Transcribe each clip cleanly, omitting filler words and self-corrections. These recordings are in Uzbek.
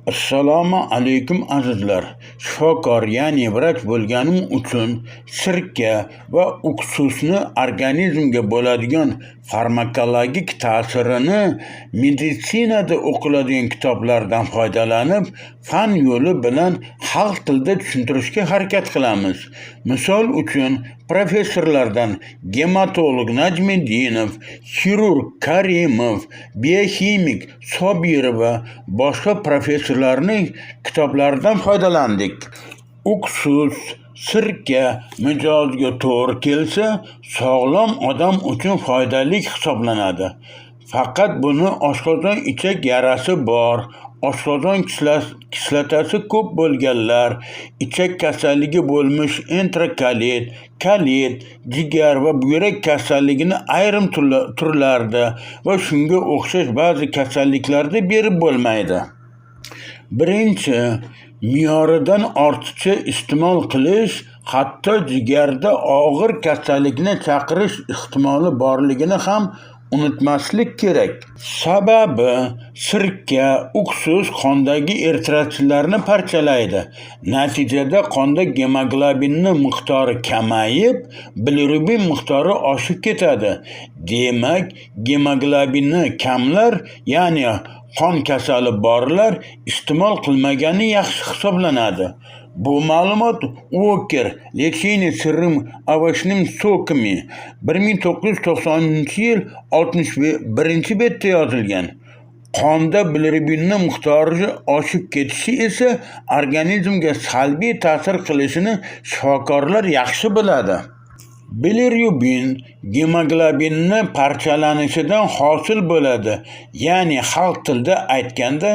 Assalomu alaykum azizlar. Shifokor, ya'ni vrach bo'lganim uchun sirka va уксусni organizmga bo'ladigan farmakologik ta'sirini meditsinada o'qiladigan kitoblardan foydalanib, fan yo'li bilan xalq tilida tushuntirishga harakat qilamiz. Misol uchun, professorlardan gematolog Najmiddinov, xirurg Karimov, bioximik Sobirova, boshqa professorlarning kitoblaridan foydalandik. Уксус, sirka mijozga to'g'ri kelsa, sog'lom odam uchun foydali hisoblanadi. Faqat buni oshqozon ichak yarasi bor, oshqozon kislotasi ko'p bo'lganlar, ichak kasalligi bo'lmish enterokolit, kolit, jigar va buyrak kasalligini ayrim turlarda va shunga o'xshash ba'zi kasalliklarda berib bo'lmaydi. Birinchi, me'yoridan ortiqcha iste'mol qilish hatto jigarda og'ir kasallikni chaqirish ehtimoli borligini ham unutmaslik kerak. Sababi, sirka, уксус qondagi eritrotsitlarni parchalaydi. Natijada qonda gemoglobinning miqdori kamayib, bilirubin miqdori oshib ketadi. Demak, gemoglobinni kamlar, ya'ni qon kasali borlar iste'mol qilmagani yaxshi hisoblanadi. Bu ma'lumot Walker, Lechение sirrim ovocным sokами 1990-yil 61-betda yozilgan. Qonda bilirubinning miqdori oshib ketishi esa organizmga salbiy ta'sir qilishini shifokorlar yaxshi biladi. Bilirubin gemoglobinni parchalanishidan hosil bo'ladi. Ya'ni xalq tilida aytganda,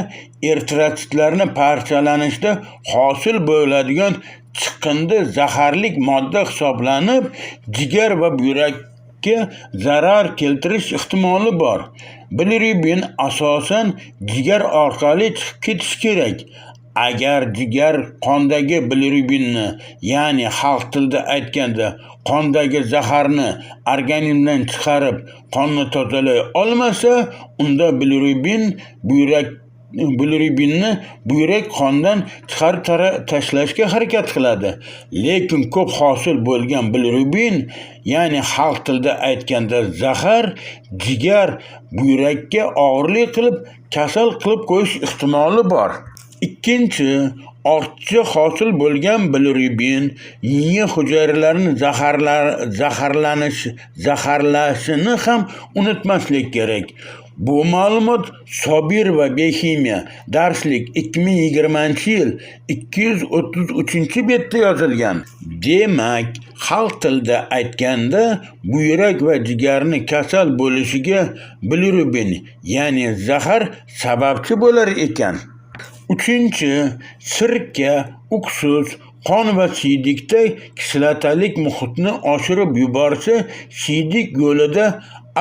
eritrotsitlarni parchalanishida hosil bo'ladigan chiqindi zaharlik modda hisoblanib, jigar va buyrakka zarar keltirish ehtimoli bor. Bilirubin asosan jigar orqali chiqib ketishi kerak. Agar jigar qondagi bilirubinni, ya'ni xalq tilida aytganda qondagi zaharni organizmdan chiqarib, qonni tozalay olmasa, unda bilirubinni buyrak qondan chiqarib tashlashga harakat qiladi. Lekin ko'p hosil bo'lgan bilirubin, ya'ni xalq tilida aytganda zahar, jigar, buyrakka og'irlik qilib, kasal qilib qo'yish ehtimoli bor. Ikkinchi, ortiqcha hosil bo'lgan bilirubin miya hujayralarini zaharlashini ham unutmaslik kerak. Bu ma'lumot Sobir va Bioximiya darslik 2020-yil 233-betda yozilgan. Demak, xalq tilida aytganda, buyrak va jigarni kasal bo'lishiga bilirubin, ya'ni zahar sababchi bo'lar ekan. Uchinchi, sirka, уксус qon va siydikda kislotalik muhitni oshirib yuborsa, siydik yo'lida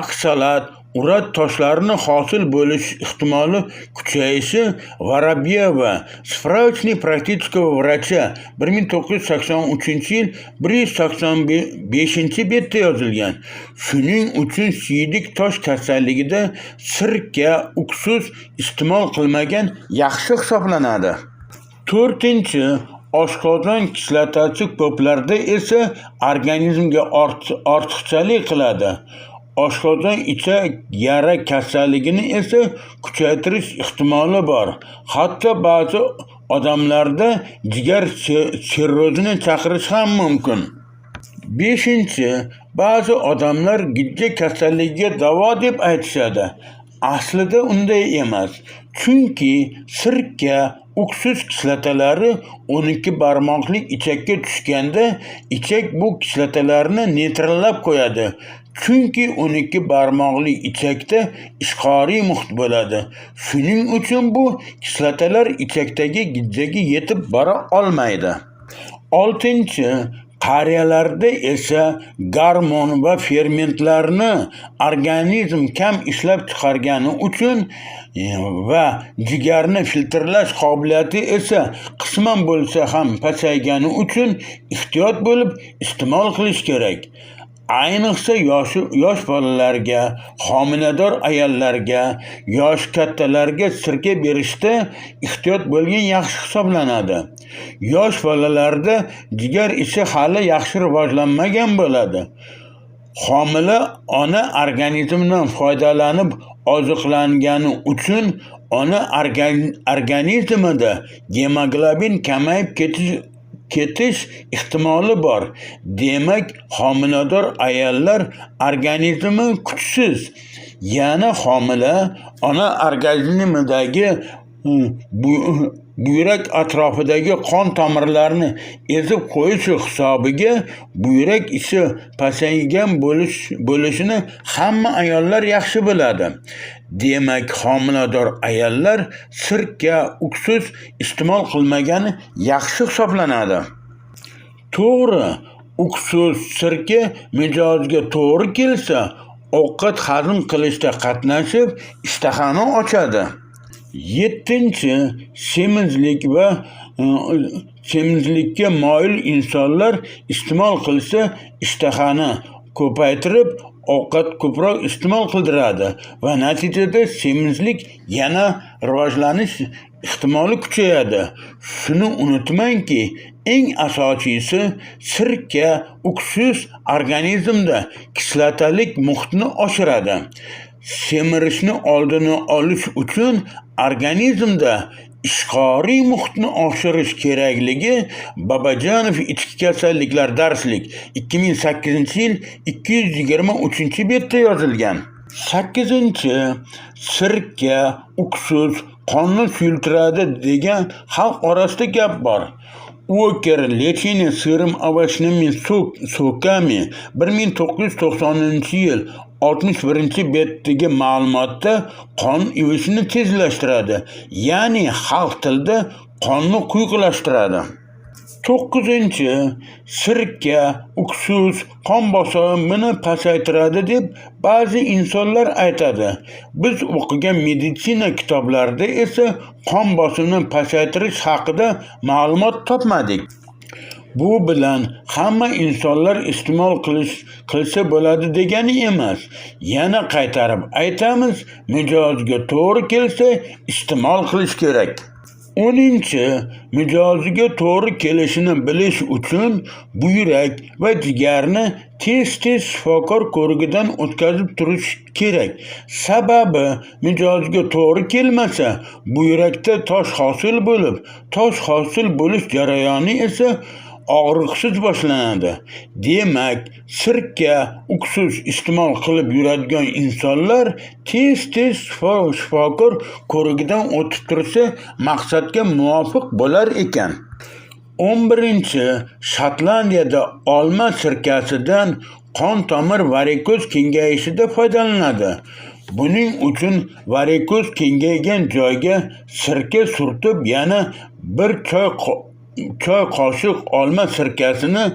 oksalat, urat toshlarini hosil bo'lish ehtimoli kuchayishi Vorobyeva, Справочник практического врача 1983-yil 185-betda yozilgan. Shuning uchun siydik tosh kasalligida sirka, уксус iste'mol qilmagan yaxshi hisoblanadi. To'rtinchi, oshqozon kislotasi ko'plarda esa organizmga ortiqchalik qiladi. Oshqozon ichak yara kasalligini esa kuchaytirish ehtimoli bor. Hatto ba'zi odamlarda jigar sirrozini chaqirish ham mumkin. Beshinchi, ba'zi odamlar gijja kasalligiga davo deb aytishadi. Aslida unday emas. Chunki sirka, уксус kislotalari 12 barmoqlik ichakka tushganda, ichak bu kislotalarni neytrallab qo'yadi. Chunki 12 barmoqli ichakda ishqoriy muhit bo'ladi. Shuning uchun bu kislotalar ichakdagi gijjaga yetib bora olmaydi. Oltinchi, qariyalarda esa gormon va fermentlarni organizm kam ishlab chiqargani uchun va jigarni filtrlash qobiliyati esa qisman bo'lsa ham pasaygani uchun ehtiyot bo'lib iste'mol qilish kerak. Ayniqsa yosh bolalarga, homilador ayollarga, yoshi kattalarga sirka berishda ehtiyot bo'lgan yaxshi hisoblanadi. Yosh bolalarda jigar ishi hali yaxshi rivojlanmagan bo'ladi. Homila ona organizmidan foydalanib oziqlangani uchun ona organizmida gemoglobin kamayib ketish ehtimoli bor. Demak, homilador ayollar organizmi kuchsiz. Yana homila ona organizmidagi buyrak atrofidagi qon tomirlarini ezib qo'yishi hisobiga buyrak ishi pasaygan bo'lishini hamma ayollar yaxshi biladi. Demak, homilador ayollar sirka, uksus iste'mol qilmagani yaxshi hisoblanadi. To'g'ri, uksus, sirka mijozga to'g'ri kelsa, ovqat hazm qilishda qatnashib, ishtahani ochadi. 7. Semizlik va semizlikka moyil insonlar iste'mol qilsa, ishtahani ko'paytirib, ovqat ko'proq iste'mol qildiradi va natijada semizlik yana rivojlanish ehtimoli kuchayadi. Shuni unutmangki, eng asosiysi sirka, uksus organizmda kislotalik muhitini oshiradi. Semirishni oldini olish uchun organizmda ishqoriy muhitni oshirish kerakligi Babajanov ichki kasalliklar darslik 2008-yil 223-betda yozilgan. 8. Sirka, uksus qonni suyultiradi degan xalq orasida gap bor. Uoker lechение сырым овощными соками 1990-yil 61-betdagi ma'lumotda qon ivishini tezlashtiradi, ya'ni xalq tilida qonni quyuqlashtiradi. 9. Sirka, uksus qon bosimini pasaytiradi deb ba'zi insonlar aytadi. Biz o'qigan meditsina kitoblarida esa qon bosimini pasaytirish haqida ma'lumot topmadik. Bu bilan hamma insonlar iste'mol qilsa bo'ladi degani emas. Yana qaytarib aytamiz, mijozga to'g'ri kelsa iste'mol qilish kerak. 10. Mijoziga to'g'ri kelishini bilish uchun buyrak va jigarni tez-tez shifokor ko'rigidan o'tkazib turish kerak. Sababi, mijozga to'g'ri kelmasa, buyrakda tosh hosil bo'lish jarayoni esa og'riqsiz boshlanadi. Demak, sirka, uksus iste'mol qilib yuradigan insonlar tez-tez shifokor ko'rigidan o'tib tursa, maqsadga muvofiq bo'lar ekan. 11. Shotlandiyada olma sirkasidan qon tomir varikoz kengayishida foydalanadi. Buning uchun varikoz kengaygan joyga sirka surtib, yana bir choy qoshiq olma sirkasini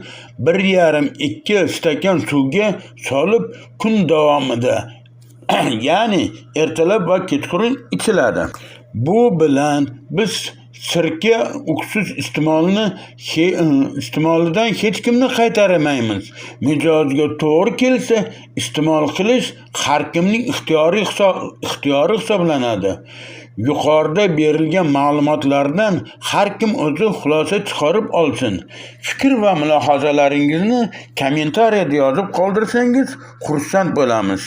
1,5-2 stakan suvga solib kun davomida, ya'ni ertalab va kechqurun ichiladi. Bu bilan biz sirka, uksus iste'molidan hech kimni qaytarmaymiz. Mijozga to'g'ri kelsa, iste'mol qilish har kimning ixtiyori hisoblanadi. Yuqorida berilgan ma'lumotlardan har kim o'zi xulosa chiqarib olsin. Fikr va mulohazalaringizni kommentariyada yozib qoldirsangiz, xursand bo'lamiz.